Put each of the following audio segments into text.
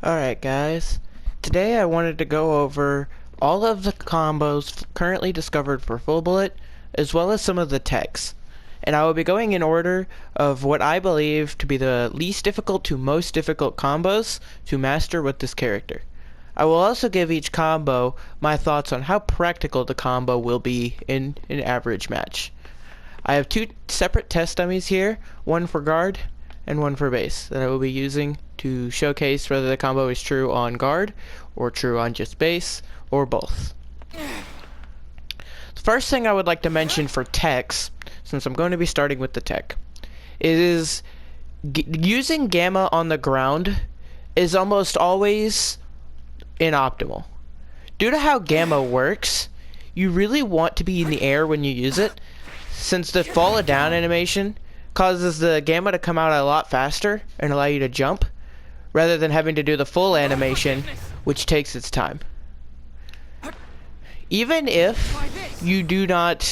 Alright guys, today I wanted to go over all of the combos currently discovered for Full Bullet, as well as some of the techs. And I will be going in order of what I believe to be the least difficult to most difficult combos to master with this character. I will also give each combo my thoughts on how practical the combo will be in an average match. I have two separate test dummies here, one for guard and one for base, that I will be using to showcase whether the combo is true on guard or true on just base or both. The first thing I would like to mention for techs, since I'm going to be starting with the tech, is using gamma on the ground is almost always inoptimal. Due to how gamma works, you really want to be in the air when you use it, since the fall down animation causes the gamma to come out a lot faster and allow you to jump, rather than having to do the full animation, which takes its time. Even if you're not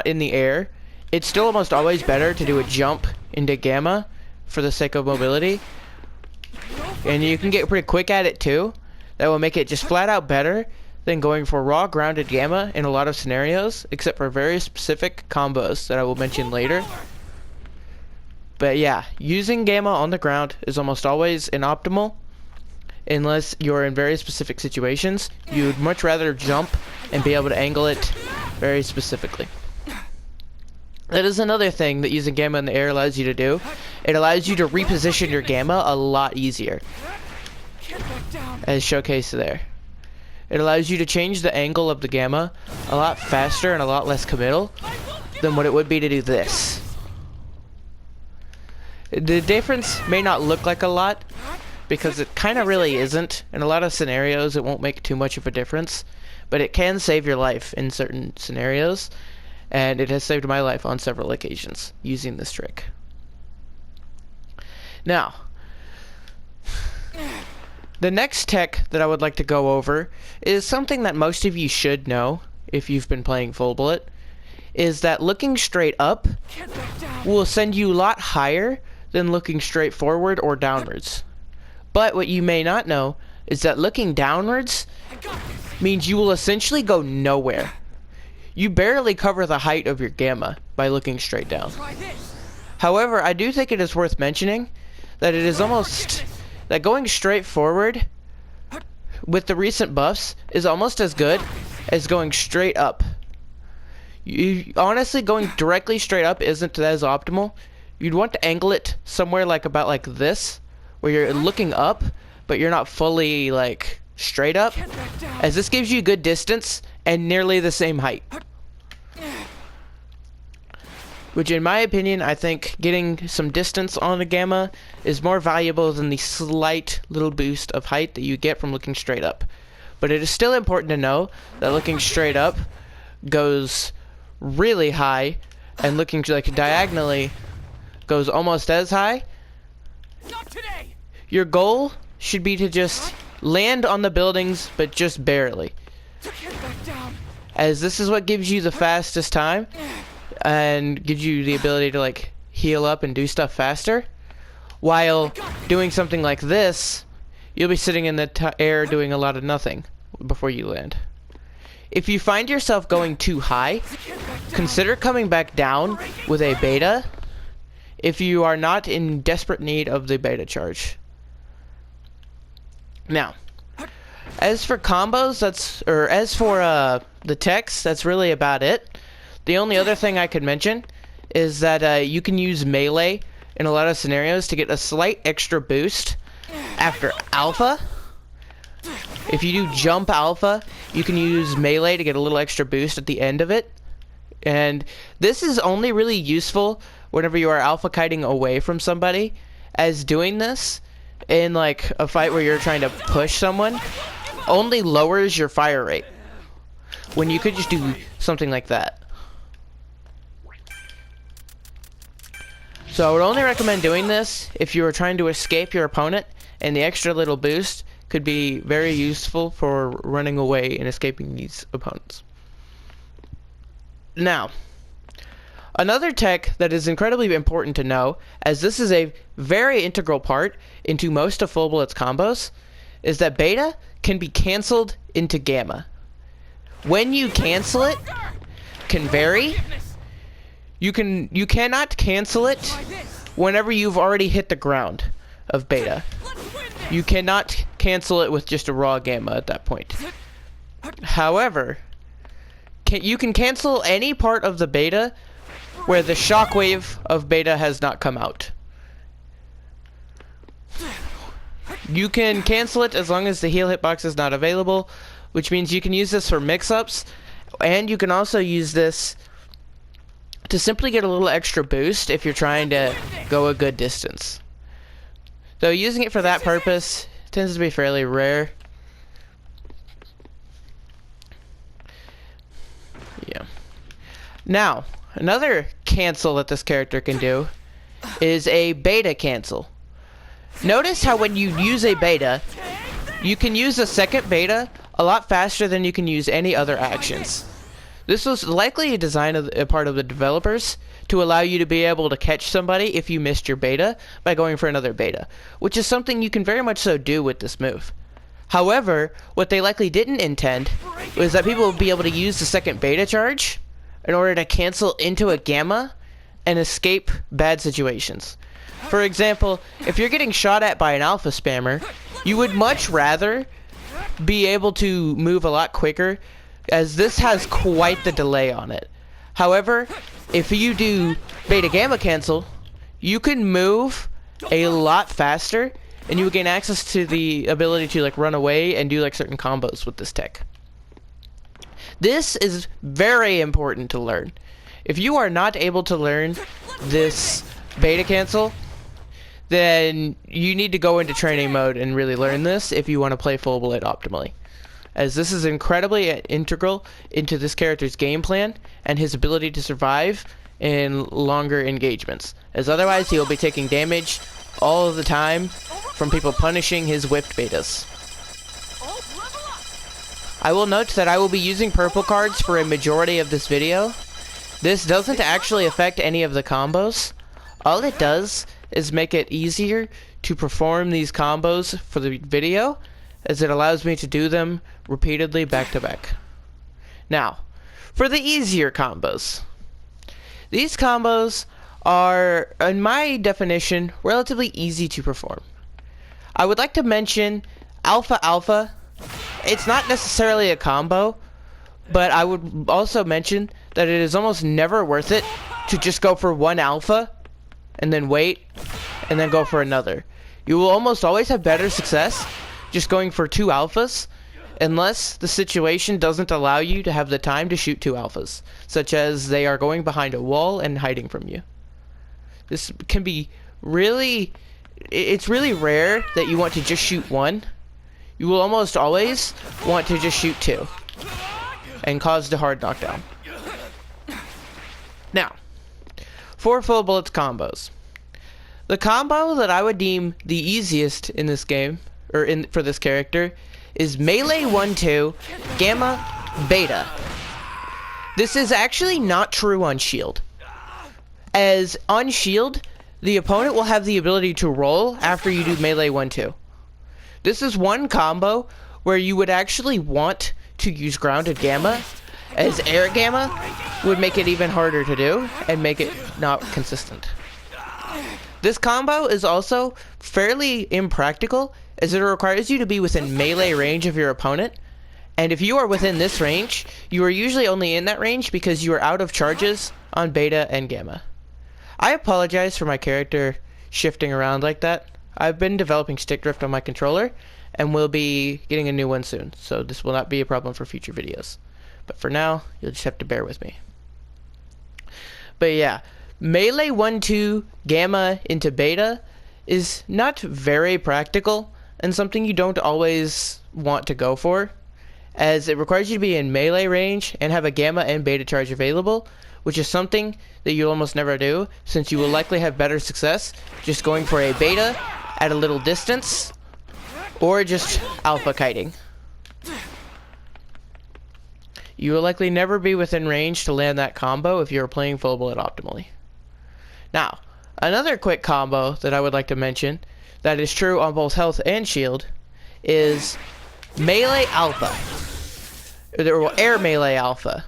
in the air, it's still almost always better to do a jump into gamma for the sake of mobility. And you can get pretty quick at it too. That will make it just flat out better than going for raw grounded gamma in a lot of scenarios, except for very specific combos that I will mention later. But yeah, using gamma on the ground is almost always inoptimal, unless you're in very specific situations. You'd much rather jump and be able to angle it very specifically. That is another thing that using gamma in the air allows you to do. It allows you to reposition your gamma a lot easier, as showcased there. It allows you to change the angle of the gamma a lot faster and a lot less committal than what it would be to do this. The difference may not look like a lot, because it kind of really isn't. In a lot of scenarios, it won't make too much of a difference, but it can save your life in certain scenarios, and it has saved my life on several occasions using this trick. Now, the next tech that I would like to go over is something that most of you should know if you've been playing Full Bullet, is that looking straight up will send you a lot higher than looking straight forward or downwards. But what you may not know is that looking downwards means you will essentially go nowhere. You barely cover the height of your gamma by looking straight down. However, I do think it is worth mentioning that it is almost that going straight forward with the recent buffs is almost as good as going straight up. Honestly, going directly straight up isn't as optimal. You'd want to angle it somewhere about like this, where you're looking up, but you're not fully like straight up, as this gives you good distance and nearly the same height. Which, in my opinion, I think getting some distance on the gamma is more valuable than the slight little boost of height that you get from looking straight up. But it is still important to know that looking straight up goes really high, and looking like diagonally goes almost as high. Not today. Your goal should be to just land on the buildings, but just barely, as this is what gives you the fastest time and gives you the ability to like heal up and do stuff faster. While doing something like this, you'll be sitting in the air doing a lot of nothing before you land. If you find yourself going too high, consider coming back down with a beta if you are not in desperate need of the beta charge. Now, as for combos, as for the techs, that's really about it. The only other thing I could mention is that you can use melee in a lot of scenarios to get a slight extra boost after alpha. If you do jump alpha, you can use melee to get a little extra boost at the end of it. And this is only really useful whenever you are alpha kiting away from somebody, as doing this in like a fight where you're trying to push someone only lowers your fire rate, when you could just do something like that. So I would only recommend doing this if you are trying to escape your opponent, and the extra little boost could be very useful for running away and escaping these opponents. Now, Another tech that is incredibly important to know, as this is a very integral part into most of Full Bullet's combos, is that beta can be canceled into gamma. When you cancel it, can vary. You cannot cancel it whenever you've already hit the ground of beta. You cannot cancel it with just a raw gamma at that point. However, you can cancel any part of the beta where the shockwave of beta has not come out. You can cancel it as long as the heal hitbox is not available, which means you can use this for mix-ups, and you can also use this to simply get a little extra boost if you're trying to go a good distance. Though using it for that purpose tends to be fairly rare. Yeah. Now, another cancel that this character can do is a beta cancel. Notice how when you use a beta, you can use a second beta a lot faster than you can use any other actions. This was likely a part of the developers to allow you to be able to catch somebody if you missed your beta by going for another beta, which is something you can very much so do with this move. However, what they likely didn't intend was that people would be able to use the second beta charge in order to cancel into a gamma and escape bad situations. For example, if you're getting shot at by an alpha spammer, you would much rather be able to move a lot quicker, as this has quite the delay on it. However, if you do beta gamma cancel, you can move a lot faster, and you will gain access to the ability to like run away and do like certain combos with this tech. This is very important to learn. If you are not able to learn this beta cancel, then you need to go into training mode and really learn this if you want to play Full Bullet optimally, as this is incredibly integral into this character's game plan and his ability to survive in longer engagements, as otherwise he will be taking damage all of the time from people punishing his whipped betas. I will note that I will be using purple cards for a majority of this video. This doesn't actually affect any of the combos. All it does is make it easier to perform these combos for the video, as it allows me to do them repeatedly back to back. Now, for the easier combos. These combos are, in my definition, relatively easy to perform. I would like to mention Alpha Alpha. It's not necessarily a combo, but I would also mention that it is almost never worth it to just go for one alpha and then wait and then go for another. You will almost always have better success just going for two alphas, unless the situation doesn't allow you to have the time to shoot two alphas, such as they are going behind a wall and hiding from you. This can be it's really rare that you want to just shoot one. You will almost always want to just shoot two and cause the hard knockdown. Now, for Full Bullets combos. The combo that I would deem the easiest in this game, or for this character, is Melee 1-2, Gamma, Beta. This is actually not true on Shield, as on Shield, the opponent will have the ability to roll after you do Melee 1-2. This is one combo where you would actually want to use Grounded Gamma, as Air Gamma would make it even harder to do and make it not consistent. This combo is also fairly impractical, as it requires you to be within melee range of your opponent, and if you are within this range, you are usually only in that range because you are out of charges on Beta and Gamma. I apologize for my character shifting around like that. I've been developing stick drift on my controller, and will be getting a new one soon, so this will not be a problem for future videos. But for now, you'll just have to bear with me. But yeah, Melee 1-2 Gamma into Beta is not very practical, and something you don't always want to go for, as it requires you to be in melee range and have a Gamma and Beta charge available, which is something that you'll almost never do, since you will likely have better success just going for a Beta at a little distance, or just alpha kiting. You will likely never be within range to land that combo if you're playing full bullet optimally. Now, another quick combo that I would like to mention that is true on both health and shield is melee alpha, or air melee alpha.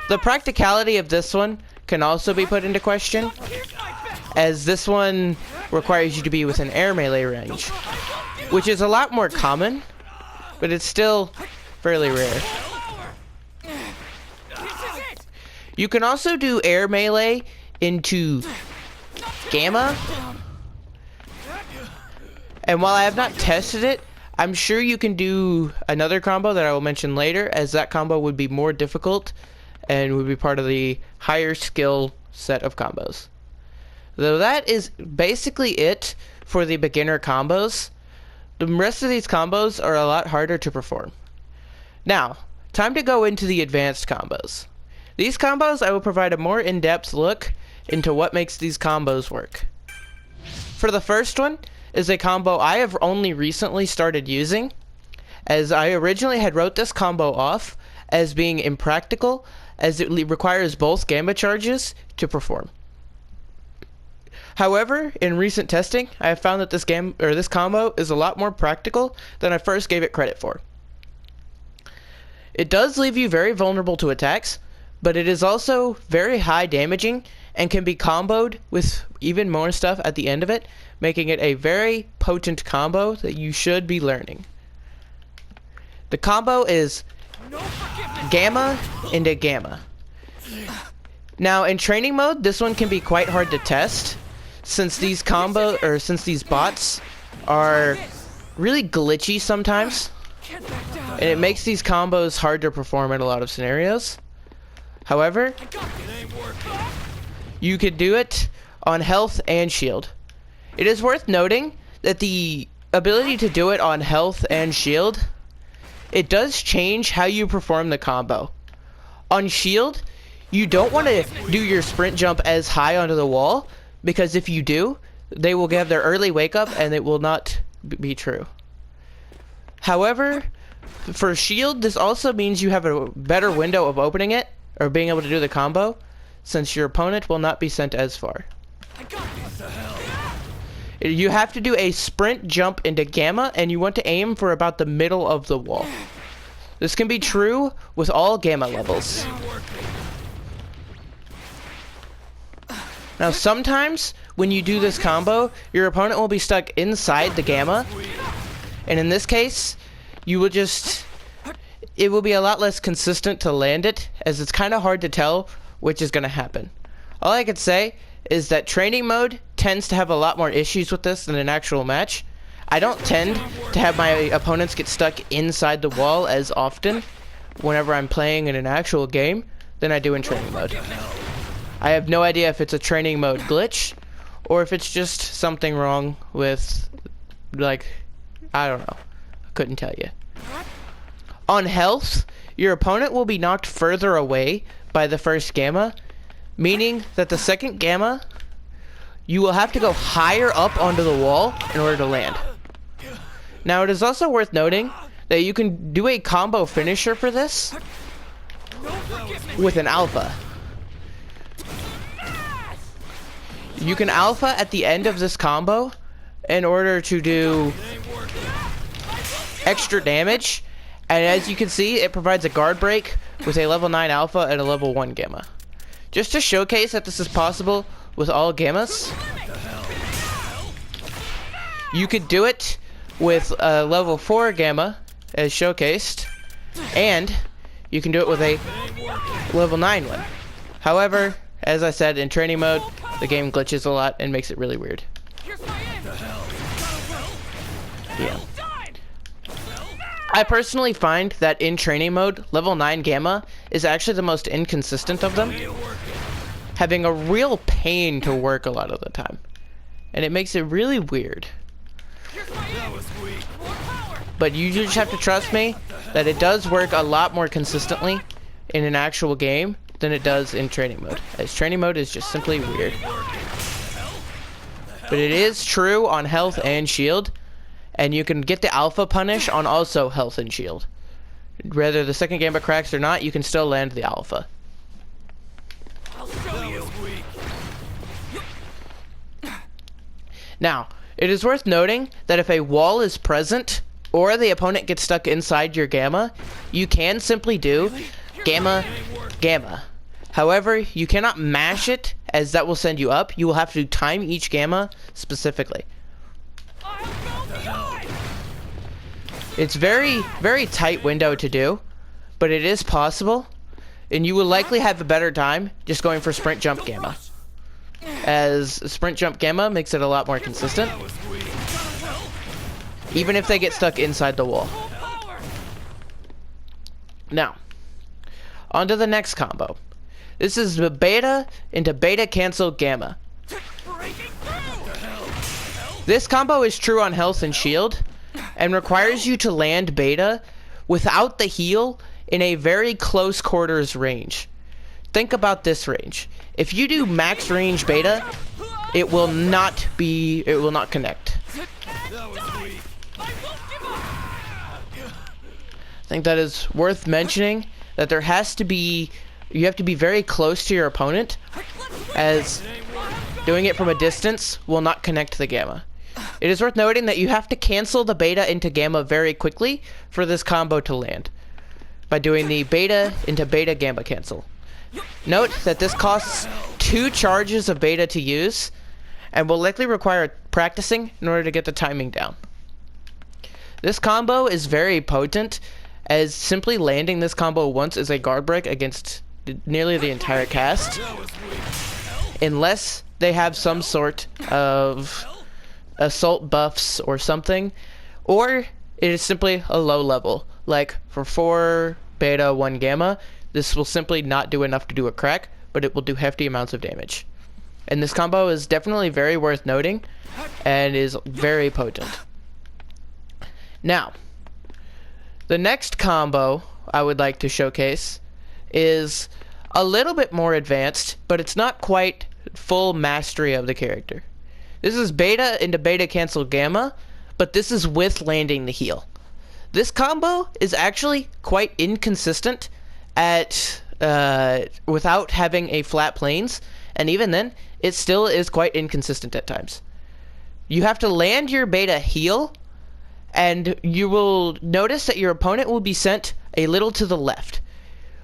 The practicality of this one can also be put into question, as this one requires you to be within air melee range, which is a lot more common, but it's still fairly rare. You can also do air melee into gamma, and while I have not tested it, I'm sure you can do another combo that I will mention later, as that combo would be more difficult and would be part of the higher skill set of combos. Though that is basically it for the beginner combos. The rest of these combos are a lot harder to perform. Now, time to go into the advanced combos. These combos, I will provide a more in-depth look into what makes these combos work. For the first one is a combo I have only recently started using, as I originally had wrote this combo off as being impractical, as it requires both gamma charges to perform. However, in recent testing, I have found that this combo is a lot more practical than I first gave it credit for. It does leave you very vulnerable to attacks, but it is also very high damaging and can be comboed with even more stuff at the end of it, making it a very potent combo that you should be learning. The combo is gamma into gamma. Now, in training mode, this one can be quite hard to test, since these bots are really glitchy sometimes, and it makes these combos hard to perform in a lot of scenarios. However, you could do it on health and shield. It is worth noting that the ability to do it on health and shield, it does change how you perform the combo. On shield, you don't want to do your sprint jump as high onto the wall, because if you do, they will get their early wake up and it will not be true. However, for shield, this also means you have a better window of opening it, or being able to do the combo, since your opponent will not be sent as far. You have to do a sprint jump into gamma, and you want to aim for about the middle of the wall. This can be true with all gamma levels. Now, sometimes when you do this combo, your opponent will be stuck inside the gamma, and in this case, it will be a lot less consistent to land it, as it's kind of hard to tell which is going to happen. All I could say is that training mode tends to have a lot more issues with this than an actual match. I don't tend to have my opponents get stuck inside the wall as often whenever I'm playing in an actual game than I do in training mode. I have no idea if it's a training mode glitch or if it's just something wrong with, like, I don't know. I couldn't tell you. On health, your opponent will be knocked further away by the first gamma, meaning that the second gamma, you will have to go higher up onto the wall in order to land. Now, it is also worth noting that you can do a combo finisher for this with an alpha. You can alpha at the end of this combo in order to do extra damage, and as you can see, it provides a guard break with a level 9 alpha and a level 1 gamma. Just to showcase that this is possible with all gammas, you could do it with a level 4 gamma as showcased, and you can do it with a level 9 one. However, as I said, in training mode, the game glitches a lot and makes it really weird. Yeah. I personally find that in training mode, level 9 gamma is actually the most inconsistent of them, having a real pain to work a lot of the time. And it makes it really weird. But you just have to trust me that it does work a lot more consistently in an actual game than it does in training mode, as training mode is just simply weird. But it is true on health and shield, and you can get the alpha punish on also health and shield. whether the second gamma cracks or not, you can still land the alpha. I'll show you. Now, it is worth noting that if a wall is present or the opponent gets stuck inside your gamma, you can simply do gamma, gamma. However, you cannot mash it, as that will send you up. You will have to time each gamma specifically. It's very, very tight window to do, but it is possible, and you will likely have a better time just going for sprint jump gamma, as sprint jump gamma makes it a lot more consistent, even if they get stuck inside the wall. Now, on to the next combo. This is the beta into beta cancel gamma. This combo is true on health and shield, and requires you to land beta without the heal in a very close quarters range. Think about this range. If you do max range beta, it will not connect. I think that is worth mentioning, that there has to be, you have to be very close to your opponent, as doing it from a distance will not connect the gamma. It is worth noting that you have to cancel the beta into gamma very quickly for this combo to land, by doing the beta into beta gamma cancel. Note that this costs 2 charges of beta to use, and will likely require practicing in order to get the timing down. This combo is very potent, as simply landing this combo once is a guard break against nearly the entire cast, unless they have some sort of assault buffs or something, or it is simply a low level. Like for 4 beta 1 gamma, this will simply not do enough to do a crack, but it will do hefty amounts of damage. And this combo is definitely very worth noting, and is very potent. Now, the next combo I would like to showcase is a little bit more advanced, but it's not quite full mastery of the character. This is beta into beta cancel gamma, but this is with landing the heal. This combo is actually quite inconsistent at without having a flat planes, and even then, it still is quite inconsistent at times. You have to land your beta heal, and you will notice that your opponent will be sent a little to the left.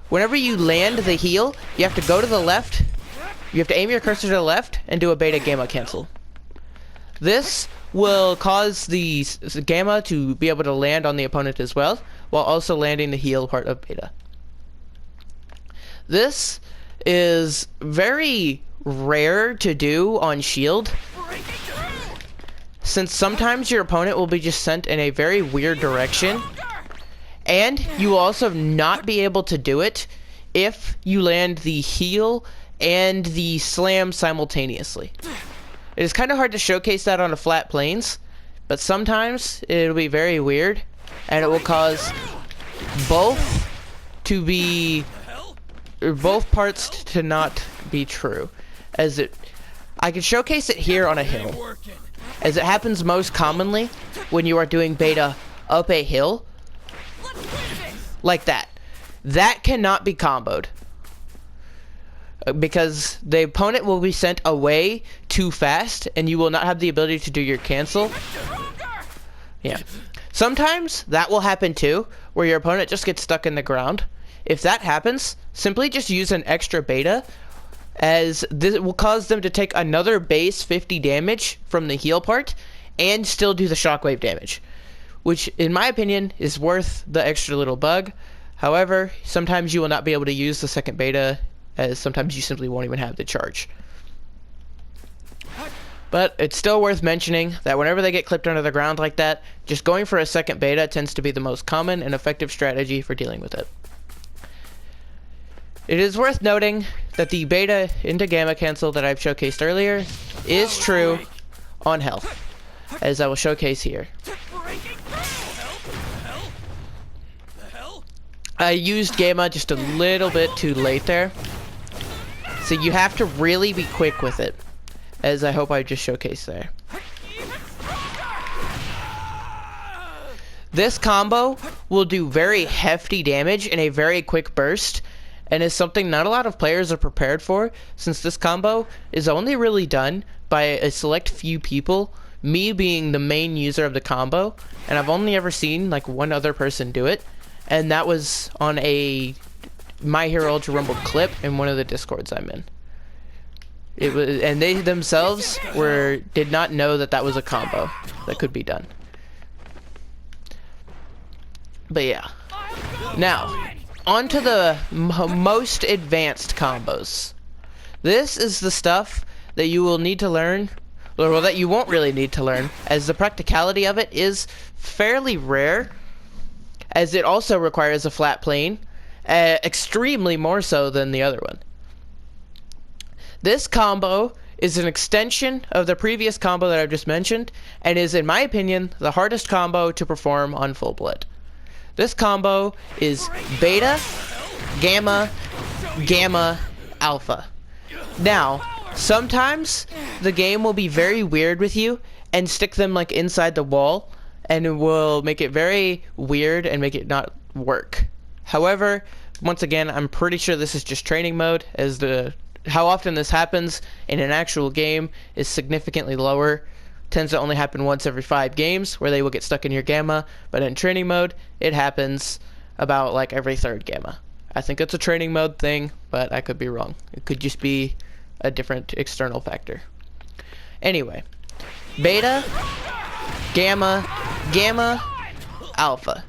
Whenever you land the heal, you have to go to the left, you have to aim your cursor to the left, and do a beta gamma cancel. This will cause the gamma to be able to land on the opponent as well, while also landing the heal part of beta. This is very rare to do on shield, since sometimes your opponent will be just sent in a very weird direction, and you will also not be able to do it if you land the heal and the slam simultaneously. It is kind of hard to showcase that on a flat planes, but sometimes it'll be very weird, and it will cause both parts to not be true. I can showcase it here on a hill, as it happens most commonly when you are doing beta up a hill, like that. That cannot be comboed, because the opponent will be sent away too fast, and you will not have the ability to do your cancel. Yeah. Sometimes that will happen too, where your opponent just gets stuck in the ground. If that happens, simply just use an extra beta, as this will cause them to take another base 50 damage from the heal part, and still do the shockwave damage, which in my opinion is worth the extra little bug. However, sometimes you will not be able to use the second beta, as sometimes you simply won't even have the charge. But it's still worth mentioning that whenever they get clipped under the ground like that, just going for a second beta tends to be the most common and effective strategy for dealing with it. It is worth noting that the beta into gamma cancel that I've showcased earlier is true on health, as I will showcase here. I used gamma just a little bit too late there, so you have to really be quick with it, as I hope I just showcased there. This combo will do very hefty damage in a very quick burst, and is something not a lot of players are prepared for, since this combo is only really done by a select few people, me being the main user of the combo, and I've only ever seen like one other person do it, and that was on a My Hero Ultra Rumble clip in one of the Discords I'm in. It was, and they themselves did not know that that was a combo that could be done. But yeah. Now, on to the most advanced combos. This is the stuff that you will need to learn, or well, that you won't really need to learn, as the practicality of it is fairly rare, as it also requires a flat plane, extremely more so than the other one. This combo is an extension of the previous combo that I've just mentioned, and is, in my opinion, the hardest combo to perform on Full Blood. This combo is Beta, Gamma, Gamma, Alpha. Now, sometimes the game will be very weird with you and stick them like inside the wall, and it will make it very weird and make it not work. However, once again, I'm pretty sure this is just training mode, as how often this happens in an actual game is significantly lower. Tends to only happen once every 5 games, where they will get stuck in your Gamma, but in training mode, it happens about like every 3rd Gamma. I think it's a training mode thing, but I could be wrong. It could just be a different external factor. Anyway, Beta, Gamma, Gamma, Alpha.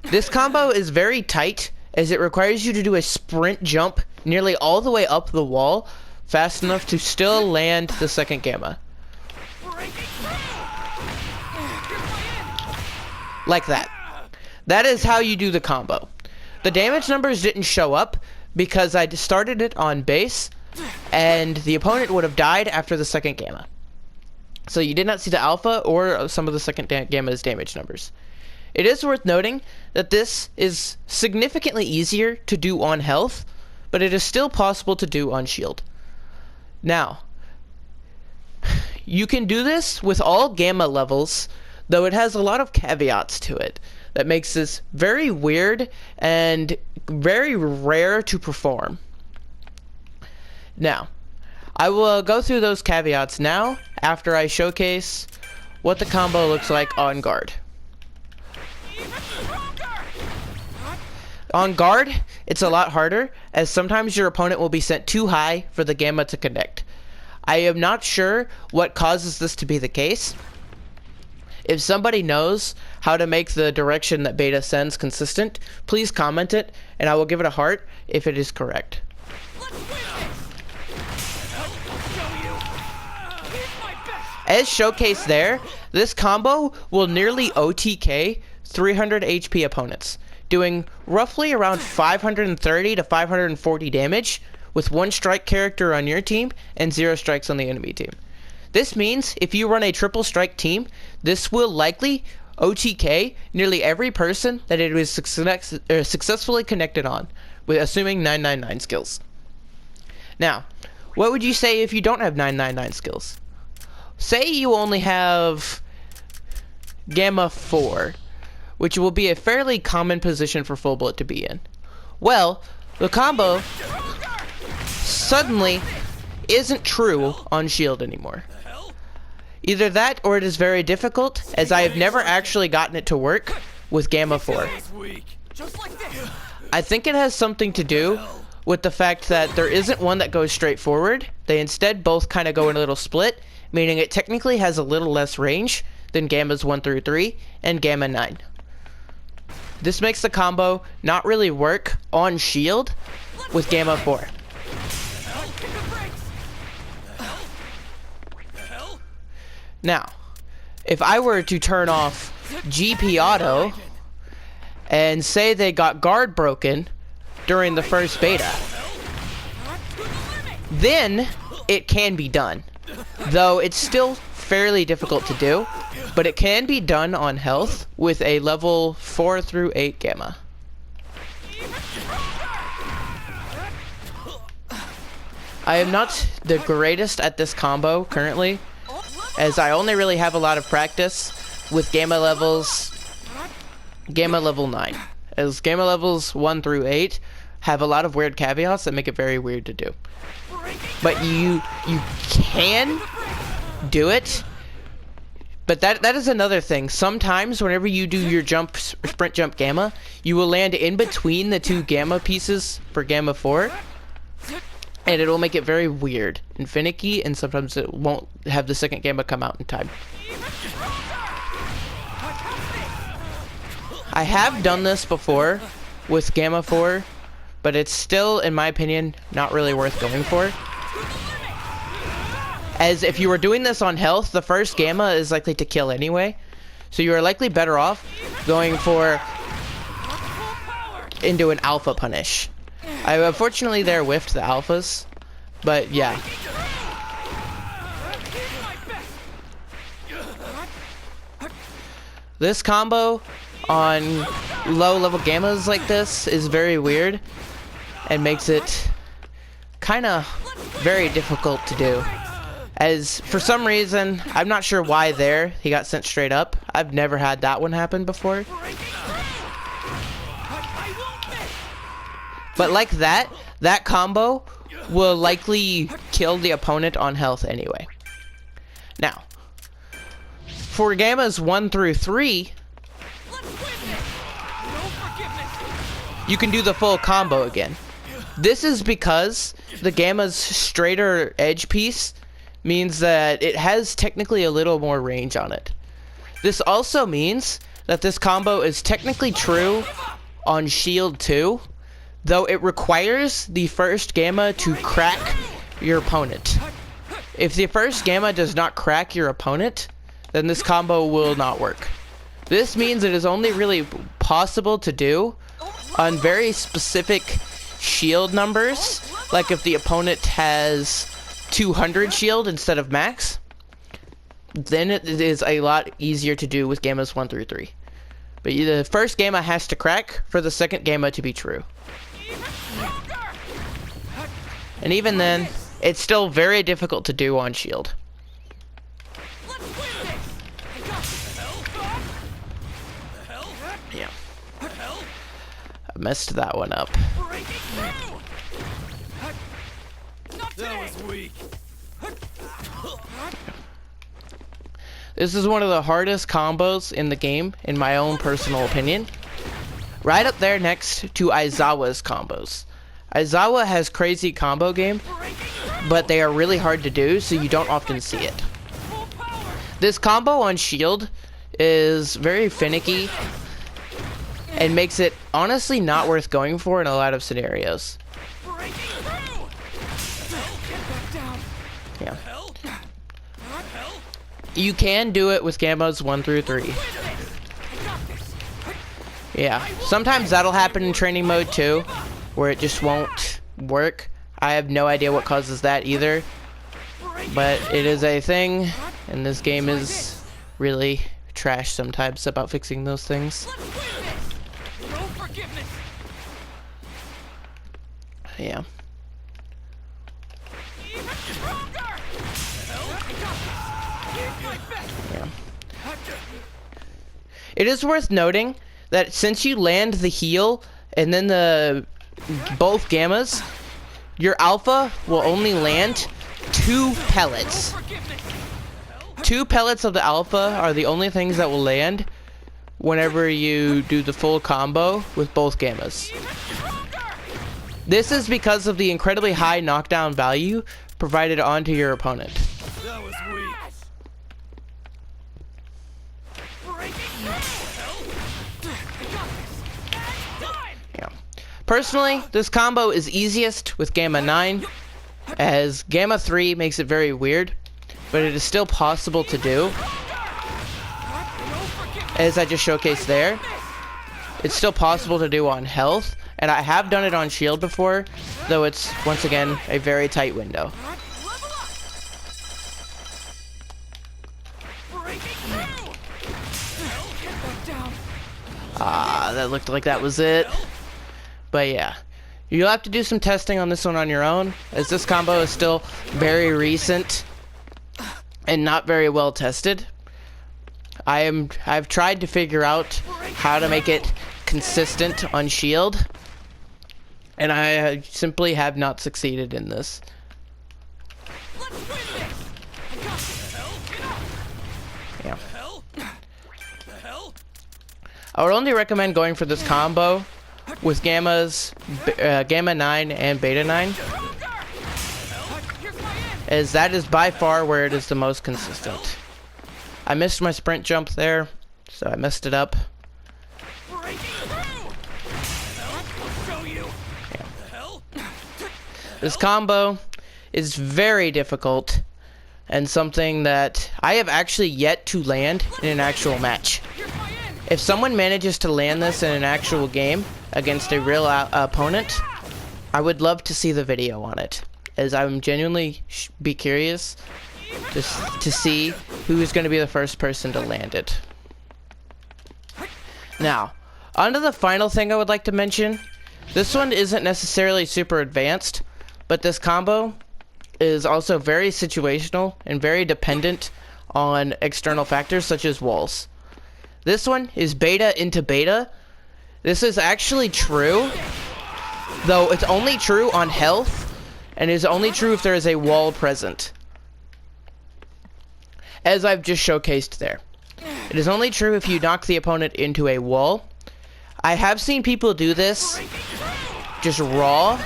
This combo is very tight, as it requires you to do a sprint jump nearly all the way up the wall, fast enough to still land the 2nd Gamma. Like that. That is how you do the combo. The damage numbers didn't show up because I started it on base, and the opponent would have died after the 2nd Gamma. So you did not see the Alpha or some of the 2nd Gamma's damage numbers. It is worth noting that this is significantly easier to do on health, but it is still possible to do on shield. Now, you can do this with all Gamma levels, though it has a lot of caveats to it that makes this very weird and very rare to perform. Now, I will go through those caveats now after I showcase what the combo looks like on guard. On guard, it's a lot harder, as sometimes your opponent will be sent too high for the Gamma to connect. I am not sure what causes this to be the case. If somebody knows how to make the direction that Beta sends consistent, please comment it, and I will give it a heart if it is correct. As showcased there, this combo will nearly OTK 300 HP opponents, doing roughly around 530 to 540 damage with 1 strike character on your team and 0 strikes on the enemy team. This means if you run a triple strike team, this will likely OTK nearly every person that it was successfully connected on, with assuming 999 skills. Now, what would you say if you don't have 999 skills? Say you only have Gamma 4, which will be a fairly common position for Full Bullet to be in. Well, the combo suddenly isn't true on shield anymore. Either that, or it is very difficult, as I have never actually gotten it to work with Gamma 4. I think it has something to do with the fact that there isn't one that goes straight forward. They instead both kind of go in a little split, meaning it technically has a little less range than Gammas 1 through 3 and Gamma 9. This makes the combo not really work on shield with Gamma 4. Now, if I were to turn off GP Auto and say they got guard broken during the first beta, then it can be done. Though it's still fairly difficult to do, but it can be done on health with a level 4 through 8 Gamma. I am not the greatest at this combo currently, as I only really have a lot of practice with Gamma levels Gamma level 9. As Gamma levels 1 through 8 have a lot of weird caveats that make it very weird to do. But you can do it. But that is another thing. Sometimes whenever you do your sprint jump gamma, you will land in between the two gamma pieces for gamma 4. And it will make it very weird and finicky, and sometimes it won't have the second gamma come out in time. I have done this before with gamma 4, but it's still, in my opinion, not really worth going for. As if you were doing this on health, the first gamma is likely to kill anyway. So you are likely better off going for into an alpha punish. I unfortunately there whiffed the alphas, but yeah. This combo on low level gammas like this is very weird and makes it kind of very difficult to do. As for some reason, I'm not sure why there, he got sent straight up. I've never had that one happen before. But like that combo will likely kill the opponent on health anyway. Now, for gammas 1 through 3, you can do the full combo again. This is because the gamma's straighter edge piece means that it has technically a little more range on it. This also means that this combo is technically true on shield 2, though it requires the first gamma to crack your opponent. If the first gamma does not crack your opponent, then this combo will not work. This means it is only really possible to do on very specific shield numbers, like if the opponent has 200 shield instead of max, then it is a lot easier to do with gammas 1 through 3. But the first gamma has to crack for the second gamma to be true. And even then, it's still very difficult to do on shield. Yeah. I messed that one up. That was weak. This is one of the hardest combos in the game, in my own personal opinion. Right up there next to Aizawa's combos. Aizawa has crazy combo game, but they are really hard to do, so you don't often see it. This combo on shield is very finicky and makes it honestly not worth going for in a lot of scenarios. Yeah. You can do it with gammas 1 through 3. Yeah. Sometimes that'll happen in training mode too, where it just won't work. I have no idea what causes that either. But it is a thing, and this game is really trash sometimes about fixing those things. Yeah. Yeah. It is worth noting that since you land the heal and then the both gammas, your alpha will only land 2 pellets. 2 pellets of the alpha are the only things that will land whenever you do the full combo with both gammas. This is because of the incredibly high knockdown value provided onto your opponent. That was weak. Yeah. Personally, this combo is easiest with Gamma 9, as Gamma 3 makes it very weird, but it is still possible to do. As I just showcased there, it's still possible to do on health, and I have done it on shield before, though it's, once again, a very tight window. That looked like that was it. But yeah, you'll have to do some testing on this one on your own, as this combo is still very recent and not very well tested. I've tried to figure out how to make it consistent on shield, and I simply have not succeeded in this. Let's win this! I got you. The hell? Get up! Yeah. The hell? The hell? I would only recommend going for this combo with Gamma 9 and Beta 9, as that is by far where it is the most consistent. I missed my sprint jump there, so I messed it up. Breaking through! The hell? I'll show you! Yeah. The hell? This combo is very difficult and something that I have actually yet to land in an actual match. Here's my end! If someone manages to land this in an actual game against a real opponent, I would love to see the video on it, as I'm genuinely be curious to see who is going to be the first person to land it. Now, on to the final thing I would like to mention. This one isn't necessarily super advanced, but this combo is also very situational and very dependent on external factors such as walls. This one is beta into beta. This is actually true, though it's only true on health, and is only true if there is a wall present, as I've just showcased there. It is only true if you knock the opponent into a wall. I have seen people do this just raw,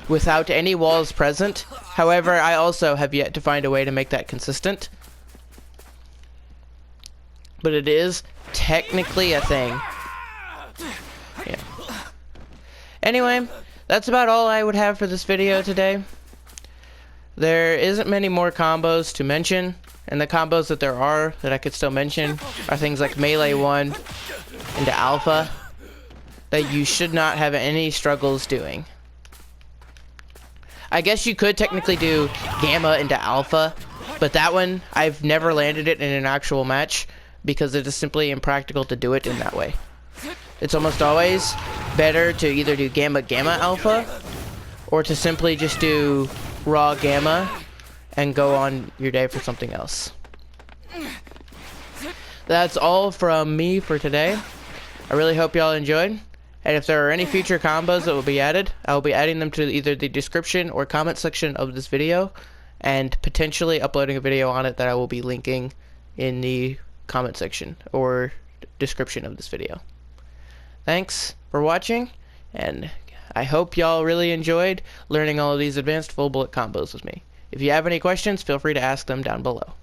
without any walls present. However, I also have yet to find a way to make that consistent. But it is technically a thing. Yeah. Anyway, that's about all I would have for this video today. There isn't many more combos to mention, and the combos that there are that I could still mention are things like Melee 1 into Alpha that you should not have any struggles doing. I guess you could technically do Gamma into Alpha, but that one, I've never landed it in an actual match because it is simply impractical to do it in that way. It's almost always better to either do Gamma Alpha, or to simply just do raw Gamma and go on your day for something else. That's all from me for today. I really hope y'all enjoyed. And if there are any future combos that will be added, I will be adding them to either the description or comment section of this video, and potentially uploading a video on it that I will be linking in the comment section or description of this video. Thanks for watching, and I hope y'all really enjoyed learning all of these advanced full bullet combos with me. If you have any questions, feel free to ask them down below.